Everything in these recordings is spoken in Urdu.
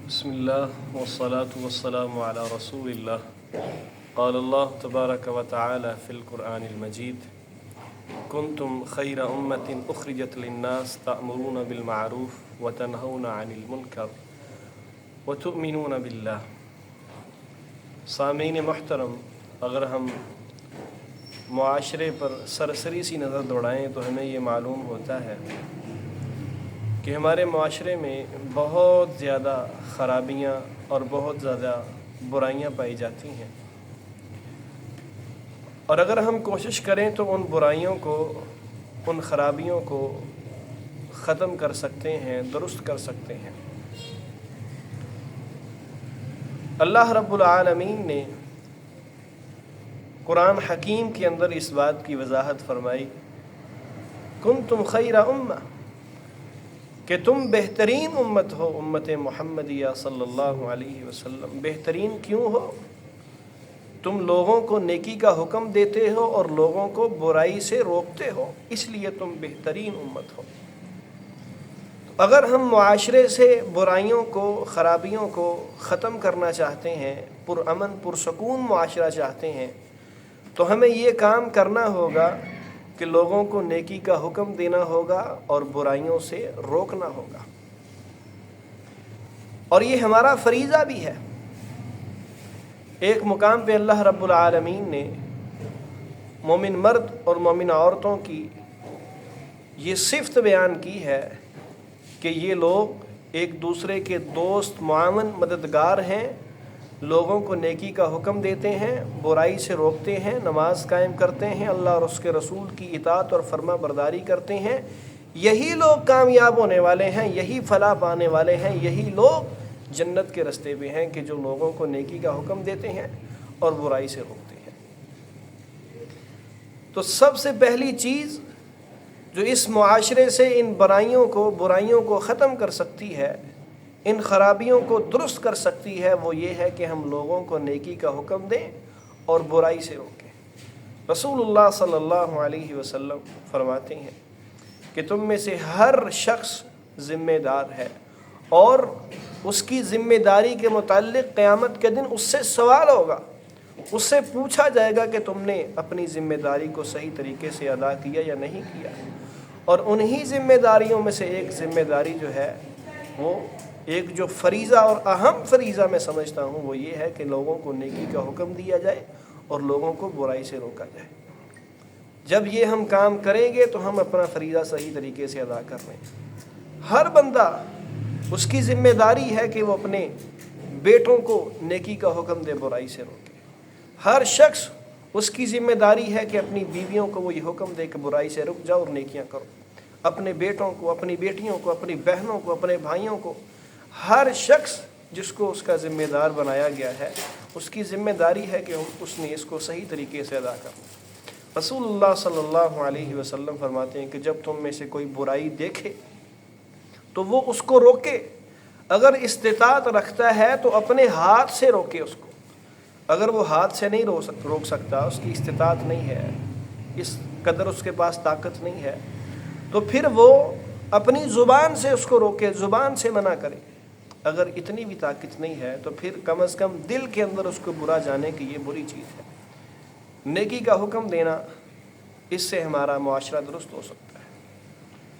بسم الله والصلاة والسلام على رسول الله. قال الله تبارك وتعالى في القرآن المجيد: كنتم خير أمة أخرجت للناس تأمرون بالمعروف وتنهون عن المنكر وتؤمنون بالله. سامعین محترم، اگر ہم معاشرے پر سرسری سی نظر دوڑائیں تو ہمیں یہ معلوم ہوتا ہے کہ ہمارے معاشرے میں بہت زیادہ خرابیاں اور بہت زیادہ برائیاں پائی جاتی ہیں، اور اگر ہم کوشش کریں تو ان برائیوں کو، ان خرابیوں کو ختم کر سکتے ہیں، درست کر سکتے ہیں۔ اللہ رب العالمین نے قرآن حکیم کے اندر اس بات کی وضاحت فرمائی، کنتم خیر امہ، کہ تم بہترین امت ہو، امت محمدیہ صلی اللہ علیہ وسلم۔ بہترین کیوں ہو؟ تم لوگوں کو نیکی کا حکم دیتے ہو اور لوگوں کو برائی سے روکتے ہو، اس لیے تم بہترین امت ہو۔ اگر ہم معاشرے سے برائیوں کو، خرابیوں کو ختم کرنا چاہتے ہیں، پرامن پرسکون معاشرہ چاہتے ہیں، تو ہمیں یہ کام کرنا ہوگا کہ لوگوں کو نیکی کا حکم دینا ہوگا اور برائیوں سے روکنا ہوگا، اور یہ ہمارا فریضہ بھی ہے۔ ایک مقام پہ اللہ رب العالمین نے مومن مرد اور مومن عورتوں کی یہ صفت بیان کی ہے کہ یہ لوگ ایک دوسرے کے دوست، معاون، مددگار ہیں، لوگوں کو نیکی کا حکم دیتے ہیں، برائی سے روکتے ہیں، نماز قائم کرتے ہیں، اللہ اور اس کے رسول کی اطاعت اور فرما برداری کرتے ہیں۔ یہی لوگ کامیاب ہونے والے ہیں، یہی فلاح پانے والے ہیں، یہی لوگ جنت کے رستے پہ ہیں کہ جو لوگوں کو نیکی کا حکم دیتے ہیں اور برائی سے روکتے ہیں۔ تو سب سے پہلی چیز جو اس معاشرے سے ان برائیوں کو ختم کر سکتی ہے، ان خرابیوں کو درست کر سکتی ہے، وہ یہ ہے کہ ہم لوگوں کو نیکی کا حکم دیں اور برائی سے روکیں۔ رسول اللہ صلی اللہ علیہ وسلم فرماتے ہیں کہ تم میں سے ہر شخص ذمہ دار ہے، اور اس کی ذمہ داری کے متعلق قیامت کے دن اس سے سوال ہوگا، اس سے پوچھا جائے گا کہ تم نے اپنی ذمہ داری کو صحیح طریقے سے ادا کیا یا نہیں کیا۔ اور انہی ذمہ داریوں میں سے ایک ذمہ داری جو ہے، وہ ایک جو فریضہ اور اہم فریضہ میں سمجھتا ہوں، وہ یہ ہے کہ لوگوں کو نیکی کا حکم دیا جائے اور لوگوں کو برائی سے روکا جائے۔ جب یہ ہم کام کریں گے تو ہم اپنا فریضہ صحیح طریقے سے ادا کر رہے ہیں۔ ہر بندہ، اس کی ذمہ داری ہے کہ وہ اپنے بیٹوں کو نیکی کا حکم دے، برائی سے روکے۔ ہر شخص، اس کی ذمہ داری ہے کہ اپنی بیویوں کو وہ یہ حکم دے کہ برائی سے رک جاؤ اور نیکیاں کرو۔ اپنے بیٹوں کو، اپنی بیٹیوں کو، اپنی بہنوں کو، اپنے بھائیوں کو، ہر شخص جس کو اس کا ذمہ دار بنایا گیا ہے، اس کی ذمہ داری ہے کہ اس نے اس کو صحیح طریقے سے ادا کرنا۔ رسول اللہ صلی اللہ علیہ وسلم فرماتے ہیں کہ جب تم میں سے کوئی برائی دیکھے تو وہ اس کو روکے، اگر استطاعت رکھتا ہے تو اپنے ہاتھ سے روکے اس کو۔ اگر وہ ہاتھ سے نہیں روک سکتا، اس کی استطاعت نہیں ہے، اس قدر اس کے پاس طاقت نہیں ہے، تو پھر وہ اپنی زبان سے اس کو روکے، زبان سے منع کرے۔ اگر اتنی بھی طاقت نہیں ہے تو پھر کم از کم دل کے اندر اس کو برا جانے کہ یہ بری چیز ہے۔ نیکی کا حکم دینا، اس سے ہمارا معاشرہ درست ہو سکتا ہے،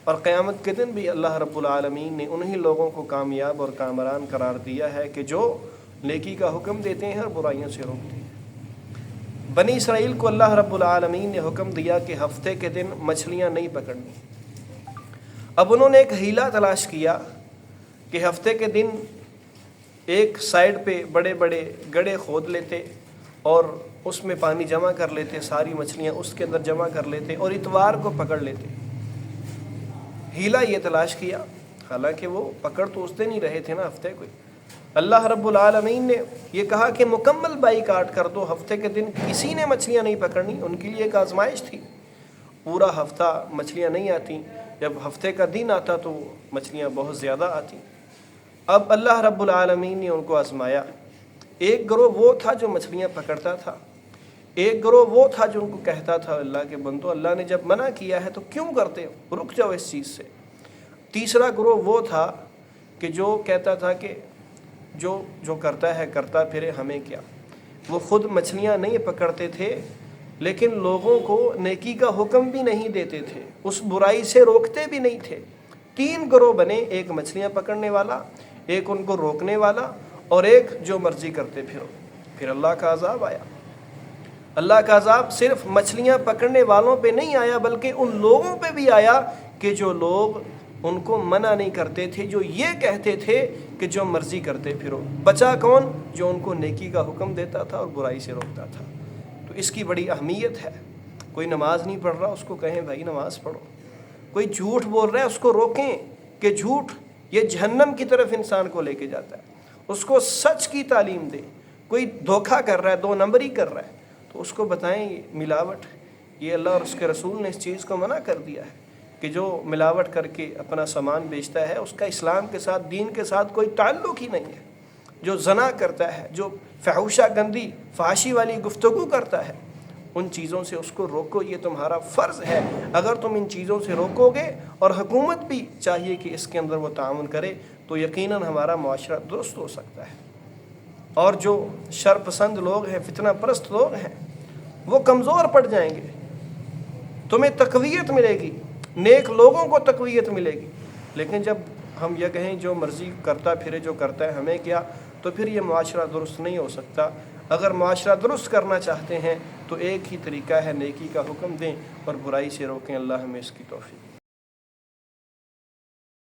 اور قیامت کے دن بھی اللہ رب العالمین نے انہی لوگوں کو کامیاب اور کامران قرار دیا ہے کہ جو نیکی کا حکم دیتے ہیں اور برائیوں سے روکتے ہیں۔ بنی اسرائیل کو اللہ رب العالمین نے حکم دیا کہ ہفتے کے دن مچھلیاں نہیں پکڑنی۔ اب انہوں نے ایک ہیلا تلاش کیا کہ ہفتے کے دن ایک سائیڈ پہ بڑے بڑے گڑھے کھود لیتے اور اس میں پانی جمع کر لیتے، ساری مچھلیاں اس کے اندر جمع کر لیتے اور اتوار کو پکڑ لیتے۔ ہیلا یہ تلاش کیا، حالانکہ وہ پکڑ تو اس دن ہی رہے تھے نا، ہفتے کو۔ اللہ رب العالمین نے یہ کہا کہ مکمل بائی کاٹ کر دو، ہفتے کے دن کسی نے مچھلیاں نہیں پکڑنی۔ ان کے لیے ایک آزمائش تھی، پورا ہفتہ مچھلیاں نہیں آتی، جب ہفتے کا دن آتا تو مچھلیاں بہت زیادہ آتی۔ اب اللہ رب العالمین نے ان کو آزمایا۔ ایک گروہ وہ تھا جو مچھلیاں پکڑتا تھا، ایک گروہ وہ تھا جو ان کو کہتا تھا اللہ کے بندو، اللہ نے جب منع کیا ہے تو کیوں کرتے ہو، رک جاؤ اس چیز سے۔ تیسرا گروہ وہ تھا کہ جو کہتا تھا کہ جو کرتا ہے کرتا پھرے، ہمیں کیا۔ وہ خود مچھلیاں نہیں پکڑتے تھے لیکن لوگوں کو نیکی کا حکم بھی نہیں دیتے تھے، اس برائی سے روکتے بھی نہیں تھے۔ 3 گروہ بنے، ایک مچھلیاں پکڑنے والا، ایک ان کو روکنے والا، اور ایک جو مرضی کرتے پھرو۔ پھر اللہ کا عذاب آیا۔ اللہ کا عذاب صرف مچھلیاں پکڑنے والوں پہ نہیں آیا بلکہ ان لوگوں پہ بھی آیا کہ جو لوگ ان کو منع نہیں کرتے تھے، جو یہ کہتے تھے کہ جو مرضی کرتے پھرو۔ بچا کون؟ جو ان کو نیکی کا حکم دیتا تھا اور برائی سے روکتا تھا۔ تو اس کی بڑی اہمیت ہے۔ کوئی نماز نہیں پڑھ رہا، اس کو کہیں بھائی نماز پڑھو۔ کوئی جھوٹ بول رہا ہے، اس کو روکیں کہ جھوٹ یہ جہنم کی طرف انسان کو لے کے جاتا ہے، اس کو سچ کی تعلیم دیں۔ کوئی دھوکہ کر رہا ہے، 2 نمبری کر رہا ہے، تو اس کو بتائیں یہ ملاوٹ، یہ اللہ اور اس کے رسول نے اس چیز کو منع کر دیا ہے کہ جو ملاوٹ کر کے اپنا سامان بیچتا ہے اس کا اسلام کے ساتھ، دین کے ساتھ کوئی تعلق ہی نہیں ہے۔ جو زنا کرتا ہے، جو فحوشہ گندی فحاشی والی گفتگو کرتا ہے، ان چیزوں سے اس کو روکو، یہ تمہارا فرض ہے۔ اگر تم ان چیزوں سے روکو گے، اور حکومت بھی چاہیے کہ اس کے اندر وہ تعاون کرے، تو یقیناً ہمارا معاشرہ درست ہو سکتا ہے۔ اور جو شر پسند لوگ ہیں، فتنہ پرست لوگ ہیں، وہ کمزور پڑ جائیں گے، تمہیں تقویت ملے گی، نیک لوگوں کو تقویت ملے گی۔ لیکن جب ہم یہ کہیں جو مرضی کرتا پھرے، جو کرتا ہے ہمیں کیا، تو پھر یہ معاشرہ درست نہیں ہو سکتا۔ اگر معاشرہ درست کرنا چاہتے ہیں تو ایک ہی طریقہ ہے، نیکی کا حکم دیں اور برائی سے روکیں۔ اللہ ہمیں اس کی توفیق۔